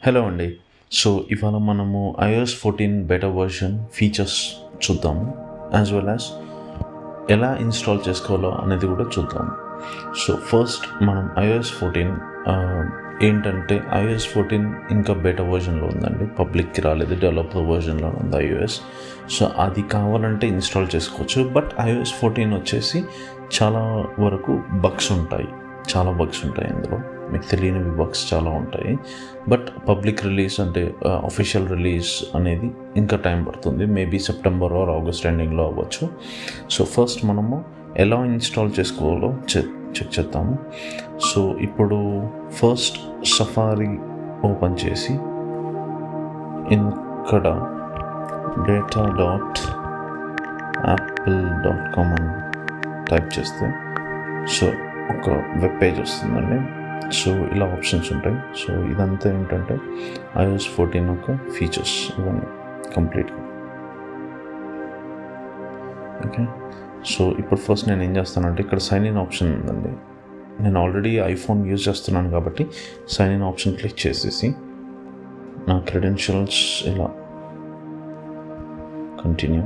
Hello అండి. So ఇవాళ మనము iOS 14 బెటా వర్షన్ ఫీచర్స్ చూద్దాము, యాజ్ వెల్ యాజ్ ఎలా ఇన్స్టాల్ చేసుకోవాలో అనేది కూడా చూద్దాము. సో ఫస్ట్ మనం iOS 14 ఏంటంటే iOS 14 ఇంకా బెటా వర్షన్లో ఉందండి, పబ్లిక్కి రాలేదు, డెవలపర్ వర్షన్లో ఉంది iOS. సో అది కావాలంటే ఇన్స్టాల్ చేసుకోవచ్చు. బట్ iOS 14 వచ్చేసి చాలా వరకు బగ్స్ ఉంటాయి అందులో, మీకు తెలియనివి బగ్స్ చాలా ఉంటాయి. బట్ పబ్లిక్ రిలీజ్ అంటే అఫీషియల్ రిలీజ్ అనేది ఇంకా టైం పడుతుంది, మేబీ సెప్టెంబర్ ఆర్ ఆగస్ట్ ఎండింగ్లో అవ్వచ్చు. సో ఫస్ట్ మనము ఎలా ఇన్స్టాల్ చేసుకోవాలో చెక్ చేద్దాము. సో ఇప్పుడు ఫస్ట్ సఫారీ ఓపెన్ చేసి ఇక్కడ data.apple.com అని టైప్ చేస్తే సో ఒక వెబ్ పేజ్ వస్తుందండి. సో ఇలా ఆప్షన్స్ ఉంటాయి. సో ఇదంతా ఏంటంటే iOS 14 యొక్క ఫీచర్స్ ఇవన్నీ కంప్లీట్గా. ఓకే, సో ఇప్పుడు ఫస్ట్ నేను ఏం చేస్తానంటే ఇక్కడ సైన్ ఇన్ ఆప్షన్ ఉందండి. నేను ఆల్రెడీ ఐఫోన్ యూజ్ చేస్తున్నాను కాబట్టి సైన్ ఇన్ ఆప్షన్ క్లిక్ చేసేసి నా క్రెడెన్షియల్స్ ఇలా కంటిన్యూ.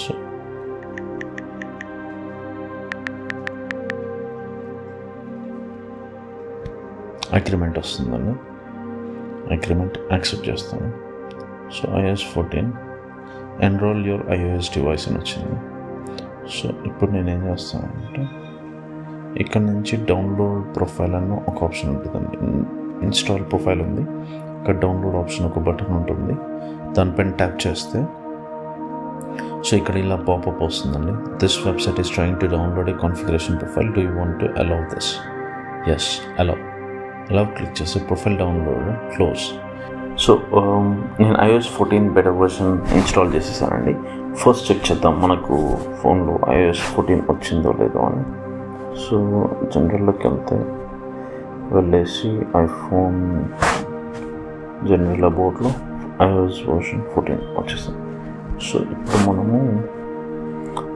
సో అగ్రిమెంట్ వస్తుందండి, అగ్రిమెంట్ యాక్సెప్ట్ చేస్తాను. So iOS 14 enrol your iOS device అని వచ్చింది. సో ఇప్పుడు నేను ఏం చేస్తానంటే ఇక్కడ నుంచి డౌన్లోడ్ ప్రొఫైల్ అన్న ఒక ఆప్షన్ ఉంటుందండి. ఇన్స్టాల్ ప్రొఫైల్ ఉంది, ఇక్కడ డౌన్లోడ్ ఆప్షన్ ఒక బటన్ ఉంటుంది, దానిపైన ట్యాప్ చేస్తే సో ఇక్కడ ఇలా పాపప్ వస్తుందండి. This website is trying to download a configuration profile, do you want to allow this? Yes, allow click చేస్తే ప్రొఫైల్ డౌన్లోడ్ క్లోజ్. సో నేను iOS 14 బెటా వర్షన్ ఇన్స్టాల్ చేసేసానండి. ఫస్ట్ చెక్ చేద్దాం మనకు ఫోన్లో iOS 14 వచ్చిందో లేదో అని. సో జనరల్లోకి వెళ్తే వెళ్ళేసి ఐఫోన్ జనరల్ అబౌట్లో iOS వర్షన్ 14 వచ్చేసాం. సో ఇప్పుడు మనము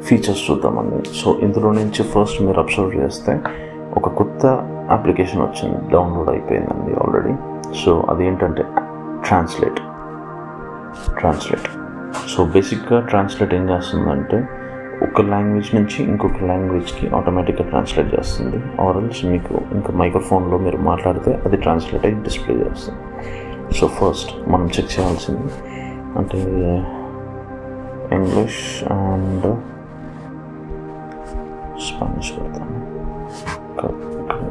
ఫీచర్స్ చూద్దామండి. సో ఇందులో నుంచి ఫస్ట్ మీరు అబ్జర్వ్ చేస్తే ఒక కొత్త అప్లికేషన్ వచ్చింది, డౌన్లోడ్ అయిపోయిందండి ఆల్రెడీ. సో అదేంటంటే ట్రాన్స్లేట్. సో బేసిక్గా ట్రాన్స్లేట్ ఏం చేస్తుందంటే ఒక లాంగ్వేజ్ నుంచి ఇంకొక లాంగ్వేజ్కి ఆటోమేటిక్గా ట్రాన్స్లేట్ చేస్తుంది. ఆర్ఎల్స్ మీకు ఇంకా మైక్రోఫోన్లో మీరు మాట్లాడితే అది ట్రాన్స్లేట్ అయ్యి డిస్ప్లే చేస్తుంది. సో ఫస్ట్ మనం చెక్ చేయాల్సింది అంటే ఇంగ్లీష్ అండ్ స్పానిష్ పెడతాను.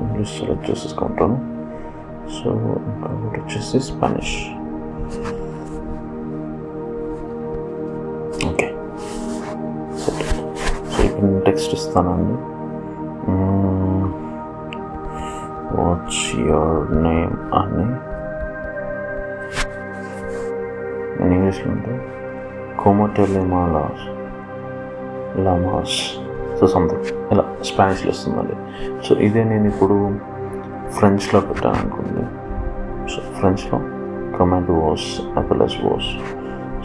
ఇంగ్లీష్ సెలెక్ట్ చేసేసుకుంటాను. సో ఇంకొకటి వచ్చేసి స్పానిష్. ఓకే, సో ఇప్పుడు నేను టెక్స్ట్ ఇస్తానండి. వాట్స్ యువర్ నేమ్ అని నేను ఇంగ్లీష్లో ఉంటే లామాస్ సో సంథింగ్ ఇలా స్పానిష్లో వస్తుందండి. సో ఇదే నేను ఇప్పుడు ఫ్రెంచ్లో పెట్టాను అనుకోండి. సో ఫ్రెంచ్లో command was apples was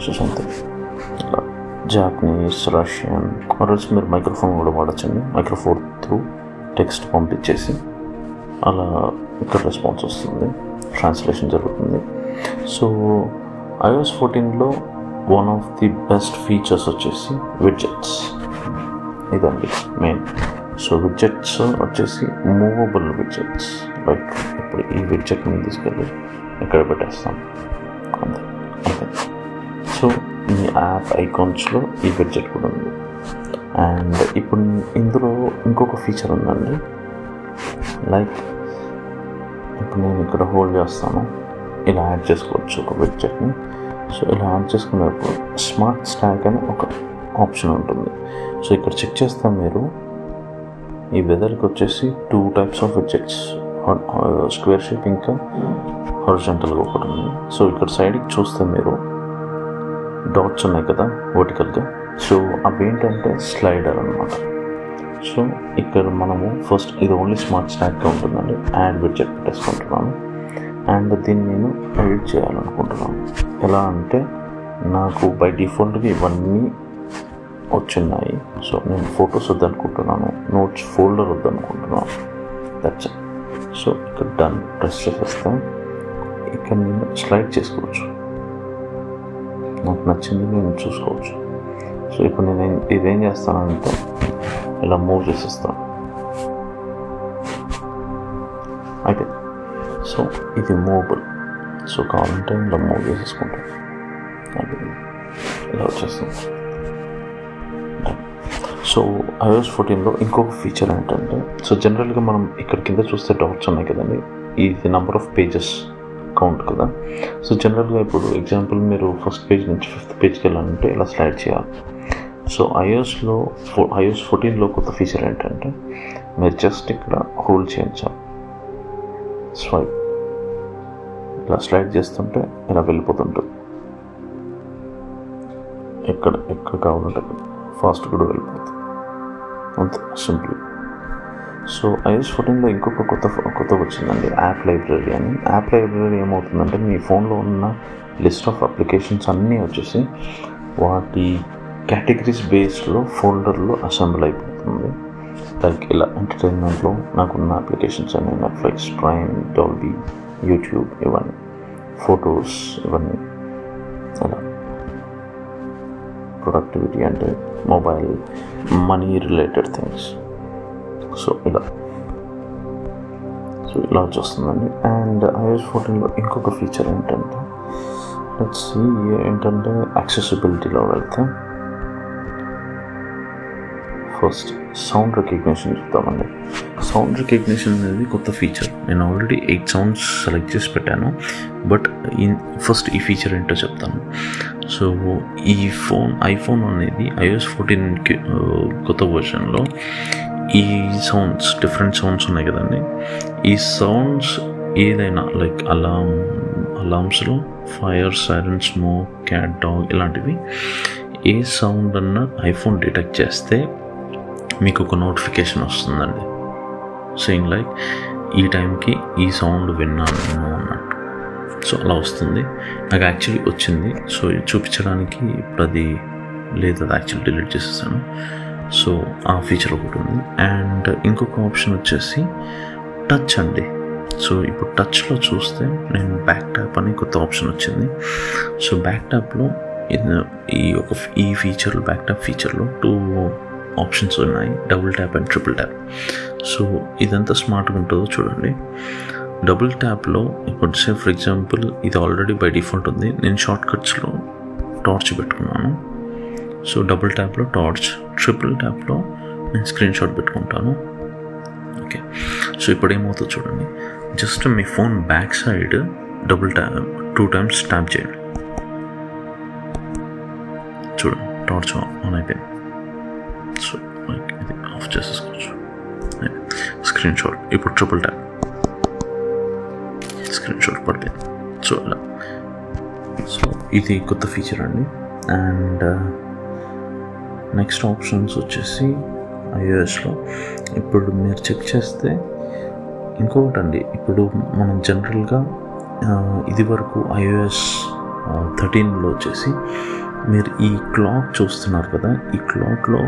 so something ఇలా జాపనీస్, రష్యన్ ఆర్ఎల్స్ మీరు మైక్రోఫోన్ కూడా వాడచ్చండి. మైక్రోఫోన్ త్రూ టెక్స్ట్ పంపించేసి అలా ఇక్కడ రెస్పాన్స్ వస్తుంది, ట్రాన్స్లేషన్ జరుగుతుంది. సో iOS 14లో one of the best features వచ్చేసి విడ్జెట్స్, ఇదండి మెయిన్. సో విడ్జెట్స్ వచ్చేసి మూవబుల్ విడ్జెట్స్, లైక్ ఇప్పుడు ఈ విడ్జెట్ని తీసుకెళ్ళి ఇక్కడ పెట్టేస్తాం అంతే. సో మీ యాప్ ఐకాన్స్లో ఈ విడ్జెట్ కూడా ఉంది. అండ్ ఇప్పుడు ఇందులో ఇంకొక ఫీచర్ ఉందండి, లైక్ ఇప్పుడు నేను ఇక్కడ హోల్డ్ చేస్తాను, ఇలా యాడ్ చేసుకోవచ్చు ఒక విడ్జెట్ని. సో ఇలా యాడ్ చేసుకున్నప్పుడు స్మార్ట్ స్టాక్ అని ఒక ఆప్షన్ ఉంటుంది. సో ఇక్కడ చెక్ చేస్తే మీరు ఈ వెదర్కి వచ్చేసి 2 types of widgets, square shape ఇంకా హారిజాంటల్గా ఒకటి ఉంది. సో ఇక్కడ సైడ్కి చూస్తే మీరు డాట్స్ ఉన్నాయి కదా వర్టికల్గా, సో అవి ఏంటంటే స్లైడర్ అన్నమాట. సో ఇక్కడ మనము ఫస్ట్ ఇది ఓన్లీ స్మార్ట్ స్టాక్గా ఉంటుందండి. యాడ్ విడ్జెట్ పెట్టేసుకుంటున్నాను. అండ్ దీన్ని నేను ఎడిట్ చేయాలనుకుంటున్నాను. ఎలా అంటే నాకు బై డిఫాల్ట్గా ఇవన్నీ వచ్చున్నాయి. సో నేను ఫొటోస్ వద్దనుకుంటున్నాను, నోట్స్ ఫోల్డర్ వద్దనుకుంటున్నాను. That's it. సో ఇక్కడ డన్ ప్రెస్ చేసేస్తే ఇక్కడ నేను స్లైడ్ చేసుకోవచ్చు. నాకు నచ్చింది నేను చూసుకోవచ్చు. సో ఇప్పుడు నేను ఇదేం చేస్తానంటే ఇలా మూవ్ చేసేస్తాను. అయితే సో ఇది మూవబుల్. సో కావాలంటే ఇలా మూవ్ చేసేసుకుంటాం. అది ఇలా వచ్చేస్తుంది. సో iOS 14లో ఇంకొక ఫీచర్ ఏంటంటే, సో జనరల్గా మనం ఇక్కడ కింద చూస్తే డాట్స్ ఉన్నాయి కదండి, ఇది నెంబర్ ఆఫ్ పేజెస్ కౌంట్ కదా. సో జనరల్గా ఇప్పుడు ఎగ్జాంపుల్ మీరు ఫస్ట్ పేజ్ నుంచి 5th పేజ్కి వెళ్ళాలంటే ఇలా స్లైడ్ చేయాలి. సో iOS 14లో కొత్త ఫీచర్ ఏంటంటే మీరు జస్ట్ ఇక్కడ హోల్డ్ చేయించాలి. స్వైప్ ఇలా స్లైడ్ చేస్తుంటే ఇలా వెళ్ళిపోతుంటుంది. ఎక్కడ కావాలంటే ఫాస్ట్ కూడా వెళ్ళిపోతుంది. అంతే సింపుల్. సో iOS 14లో ఇంకొక కొత్త వచ్చిందండి, యాప్ లైబ్రరీ అని. యాప్ లైబ్రరీ ఏమవుతుందంటే మీ ఫోన్లో ఉన్న లిస్ట్ ఆఫ్ అప్లికేషన్స్ అన్నీ వచ్చేసి వాటి కేటగిరీస్ బేస్లో ఫోల్డర్లో అసెంబుల్ అయిపోతుంది. లైక్ ఇలా ఎంటర్టైన్మెంట్లో నాకున్న అప్లికేషన్స్ అన్నీ నెట్ఫ్లిక్స్, ప్రైమ్, డాల్బీ, యూట్యూబ్, ఇవన్నీ ఫొటోస్, ఇవన్నీ అలా. ప్రొడక్టివిటీ అంటే mobile, money related things. So ఇలా వచ్చేస్తుందండి. అండ్ iOS 14లో ఇంకొక ఫీచర్ ఏంటంటే ఏంటంటే యాక్సెసిబిలిటీలో వెళ్తే ఫస్ట్ సౌండ్ రికగ్నిషన్ చూద్దామండి. సౌండ్ రికగ్నిషన్ అనేది కొత్త ఫీచర్. నేను ఆల్రెడీ 8 సౌండ్స్ సెలెక్ట్ చేసి పెట్టాను. బట్ ఫస్ట్ ఈ ఫీచర్ ఏంటో చెప్తాను. సో ఈ ఐఫోన్ అనేది iOS 14 కొత్త వర్షన్లో ఈ సౌండ్స్, డిఫరెంట్ సౌండ్స్ ఉన్నాయి కదండి, ఈ సౌండ్స్ ఏదైనా లైక్ అలామ్స్లో fire, siren, smoke, cat, dog ఇలాంటివి ఏ సౌండ్ అన్న ఐఫోన్ డిటెక్ట్ చేస్తే మీకు ఒక నోటిఫికేషన్ వస్తుందండి, సేయింగ్ లైక్ ఈ టైంకి ఈ సౌండ్ విన్నాను అన్నట్టు. సో అలా వస్తుంది. నాకు యాక్చువల్లీ వచ్చింది. సో చూపించడానికి ఇప్పుడు అది లేదు, అది యాక్చువల్లీ డిలీట్ చేసేసాను. సో ఆ ఫీచర్ ఒకటి ఉంది. అండ్ ఇంకొక ఆప్షన్ వచ్చేసి టచ్ అండి. సో ఇప్పుడు టచ్లో చూస్తే నేను బ్యాక్ ట్యాప్ అని కొత్త ఆప్షన్ వచ్చింది. సో బ్యాక్ ట్యాప్లో ఈ ఫీచర్లో, బ్యాక్ ట్యాప్ ఫీచర్లో 2 ఆప్షన్స్ ఉన్నాయి, double tap and triple tap. So ఇదంతా స్మార్ట్గా ఉంటుందో చూడండి. డబుల్ ట్యాప్లో ఇప్పుడు సే ఫర్ ఎగ్జాంపుల్ ఇది ఆల్రెడీ బై డిఫాల్ట్ ఉంది, నేను షార్ట్ కట్స్లో టార్చ్ పెట్టుకున్నాను. సో డబుల్ ట్యాప్లో టార్చ్, ట్రిపుల్ ట్యాప్లో నేను స్క్రీన్ షాట్ పెట్టుకుంటాను. ఓకే. సో ఇప్పుడు ఏమవుతుందో చూడండి. జస్ట్ మీ phone back side double tap 2 times tap చేయండి. చూడండి టార్చ్ ఆన్ అయిపోయింది. సో లైక్ ఇది ఆఫ్ చేసేసుకోవచ్చు. స్క్రీన్ షాట్ ఇప్పుడు ట్రిపుల్ ట్యాప్, స్క్రీన్ షాట్ పడిపోయింది. సో ఇలా. సో ఇది కొత్త ఫీచర్ అండి. అండ్ నెక్స్ట్ ఆప్షన్స్ వచ్చేసి iOSలో ఇప్పుడు మీరు చెక్ చేస్తే ఇంకొకటి అండి. ఇప్పుడు మనం జనరల్గా ఇది వరకు iOS 13లో వచ్చేసి మీరు ఈ క్లాక్ చూస్తున్నారు కదా, ఈ క్లాక్లో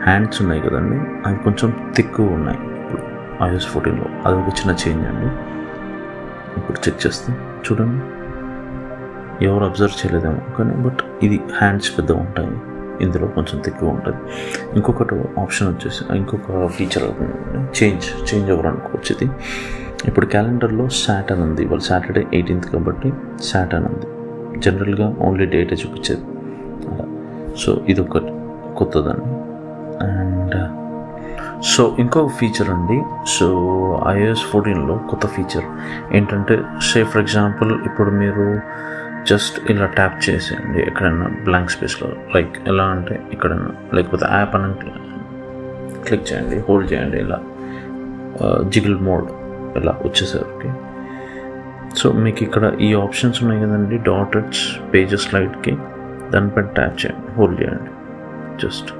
హ్యాండ్స్ ఉన్నాయి కదండి, అవి కొంచెం థిక్గా ఉన్నాయి ఇప్పుడు iOS 14లో. అది ఒక చిన్న చేంజ్ అండి. ఇప్పుడు చెక్ చేస్తే చూడండి, ఎవరు అబ్జర్వ్ చేయలేదేమో కానీ బట్ ఇది హ్యాండ్స్ పెద్దగా ఉంటాయి, ఇందులో కొంచెం థిక్గా ఉంటుంది. ఇంకొకటి ఆప్షన్ వచ్చేసి ఇంకొక ఫీచర్ చేంజ్ ఓవర్ అనుకోవచ్చు. ఇది ఇప్పుడు క్యాలెండర్లో సాటర్న్ ఉంది, ఇవాళ సాటర్డే 18th కాబట్టి సాటర్న్ ఉంది. జనరల్గా ఓన్లీ డేటే చూపించేది అలా. సో ఇది ఒకటి కొత్తదండి. అండ్ సో ఇంకొక ఫీచర్ అండి. సో iOS 14లో కొత్త ఫీచర్ ఏంటంటే సే ఫర్ ఎగ్జాంపుల్ ఇప్పుడు మీరు జస్ట్ ఇలా ట్యాప్ చేసేయండి ఎక్కడైనా బ్లాంక్ స్పేస్లో, లైక్ ఎలా అంటే ఎక్కడైనా, లేకపోతే యాప్ అని క్లిక్ చేయండి, హోల్డ్ చేయండి, ఇలా జిగిల్ మోడ్ ఇలా వచ్చేసరికి సో మీకు ఇక్కడ ఈ ఆప్షన్స్ ఉన్నాయి కదండి, డాటెడ్స్, పేజెస్ స్లైడ్కి, దానిపై ట్యాప్ చేయండి, హోల్డ్ చేయండి, జస్ట్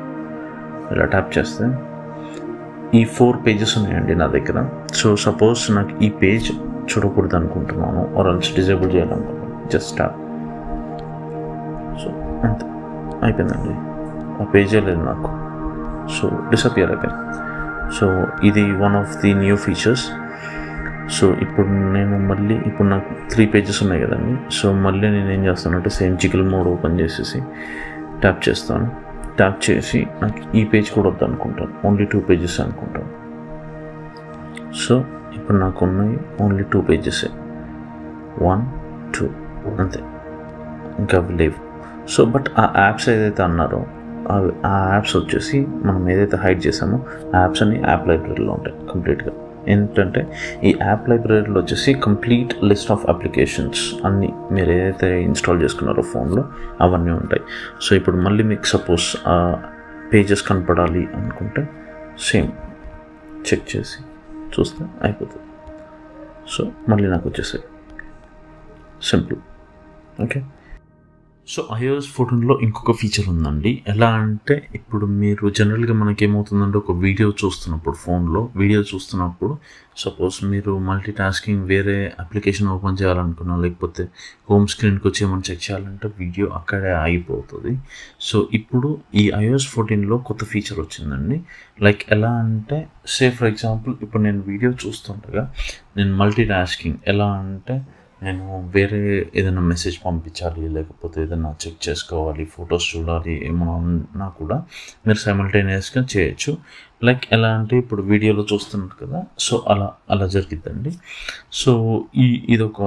ఇలా ట్యాప్ చేస్తే ఈ 4 పేజెస్ ఉన్నాయండి నా దగ్గర. సో సపోజ్ నాకు ఈ పేజ్ చూడకూడదు అనుకుంటున్నాను ఆర్ ఆల్స్ డిజేబుల్ చేయాలనుకుంటున్నాను, జస్ట్ ట్యాప్. సో అంతే, అయిపోయిందండి. ఆ పేజే లేదు నాకు, సో డిసపియర్ అయిపోయింది. సో ఇది one of the new features. So ఇప్పుడు నేను మళ్ళీ ఇప్పుడు నాకు 3 పేజెస్ ఉన్నాయి కదండి. సో మళ్ళీ నేను ఏం చేస్తానంటే సేమ్ జిగిల్ మోడ్ ఓపెన్ చేసేసి ట్యాప్ చేస్తాను. ట్యాప్ చేసి నాకు ఈ పేజ్ కూడా వద్దు అనుకుంటాను, ఓన్లీ 2 పేజెస్ అనుకుంటాను. సో ఇప్పుడు నాకు ఉన్నాయి ఓన్లీ 2 పేజెస్, 1, 2 అంతే, ఇంకా అవి లేవు. సో బట్ ఆ యాప్స్ ఏదైతే అన్నారో ఆ యాప్స్ వచ్చేసి మనం ఏదైతే హైడ్ చేసామో ఆ యాప్స్ అన్ని యాప్ లైబ్రరీలో ఉంటాయి కంప్లీట్గా. ఏంటంటే ఈ యాప్ లైబ్రరీలో వచ్చేసి కంప్లీట్ లిస్ట్ ఆఫ్ అప్లికేషన్స్ అన్నీ మీరు ఏదైతే ఇన్స్టాల్ చేసుకున్నారో ఫోన్లో అవన్నీ ఉంటాయి. సో ఇప్పుడు మళ్ళీ మీకు సపోజ్ పేజెస్ కనపడాలి అనుకుంటే సేమ్ చెక్ చేసి చూస్తే అయిపోతుంది. సో మళ్ళీ నాకు వచ్చేసాయి, సింపుల్. ఓకే. సో iOS 14లో ఇంకొక ఫీచర్ ఉందండి. ఎలా అంటే ఇప్పుడు మీరు జనరల్గా మనకేమవుతుందంటే ఒక వీడియో చూస్తున్నప్పుడు సపోజ్ మీరు మల్టీ టాస్కింగ్ వేరే అప్లికేషన్ ఓపెన్ చేయాలనుకున్నా, లేకపోతే హోమ్ స్క్రీన్కి వచ్చి ఏమైనా చెక్ చేయాలంటే వీడియో అక్కడే ఆగిపోతుంది. సో ఇప్పుడు ఈ iOS 14లో కొత్త ఫీచర్ వచ్చిందండి. లైక్ ఎలా అంటే ఫర్ ఎగ్జాంపుల్ ఇప్పుడు నేను వీడియో చూస్తుండగా నేను మల్టీ టాస్కింగ్ ఎలా అంటే నేను వేరే ఏదైనా మెసేజ్ పంపించాలి, లేకపోతే ఏదైనా చెక్ చేసుకోవాలి, ఫొటోస్ చూడాలి, ఏమన్నా కూడా మీరు సైమల్టేనియస్గా చేయొచ్చు. లైక్ ఎలా అంటే ఇప్పుడు వీడియోలో చూస్తున్నారు కదా, సో అలా జరిగిద్దండి. సో ఇదొక